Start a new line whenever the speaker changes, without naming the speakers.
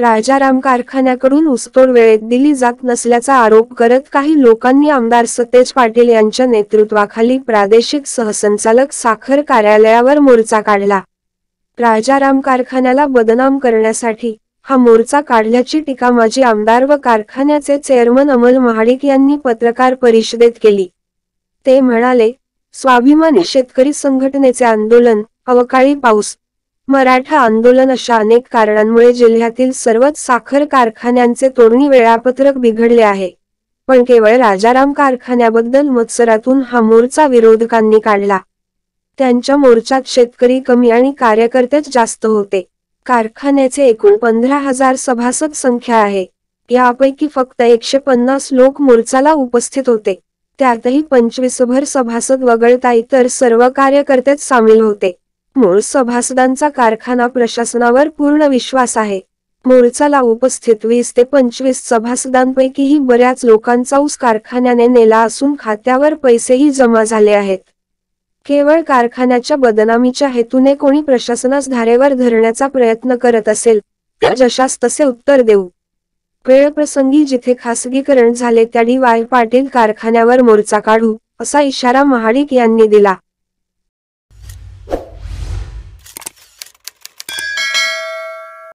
राजाराम कारखान्याकडून ऊसतोड वेळेत दिली जात नसल्याचा आरोप करत काही लोकांनी आमदार सतेज पाटील यांच्या नेतृत्वाखाली प्रादेशिक सहसंचालक साखर कार्यालयावर मोर्चा काढला। राजाराम कारखान्याला बदनाम करण्यासाठी हा मोर्चा काढल्याची टीका माजी आमदार व कारखान्याचे चेअरमन अमल महाडिक यांनी पत्रकार परिषदेत केली। ते म्हणाले, स्वाभिमानी शेतकरी संघटनेचे आंदोलन, अवकाळी पाऊस, मराठा आंदोलन अशा अनेक कारणांमुळे जिल्ह्यातील सर्वच साखर कारखान्यांचे तोडणी वेळापत्रक बिघडले आहे। पण केवळ राजाराम कारखान्याबद्दल मत्सरातून हा मोर्चा विरोधकांनी काढला। त्यांच्या मोर्चात शेतकरी कमी आणि कार्यकर्तेच जास्त होते। कारखान्याचे एकूण 15,000 सभासद संख्या आहे। यापैकी फक्त 150 लोक मोर्चाला उपस्थित होते। त्यातही 25 भर सभासद वगळता इतर सर्व कार्यकर्तेच सामील होते। मूळ सभासदांचा कारखाना प्रशासनावर पूर्ण विश्वास आहे। मोर्चाला उपस्थित 20 ते 25 सभासदांपैकीही बऱ्याच लोकांचा ऊस कारखान्याने नेला असून खात्यावर पैसेही जमा झाले आहेत। केवळ कारखान्याच्या बदनामीच्या हेतूने कोणी प्रशासनास धारेवर धरण्याचा प्रयत्न करत असेल तर जशास तसे उत्तर देऊ। वेळप्रसंगी जिथे खासगीकरण झाले त्या डी.वाय. पाटील कारखान्यावर मोर्चा काढू असा इशारा महाडिक यांनी दिला।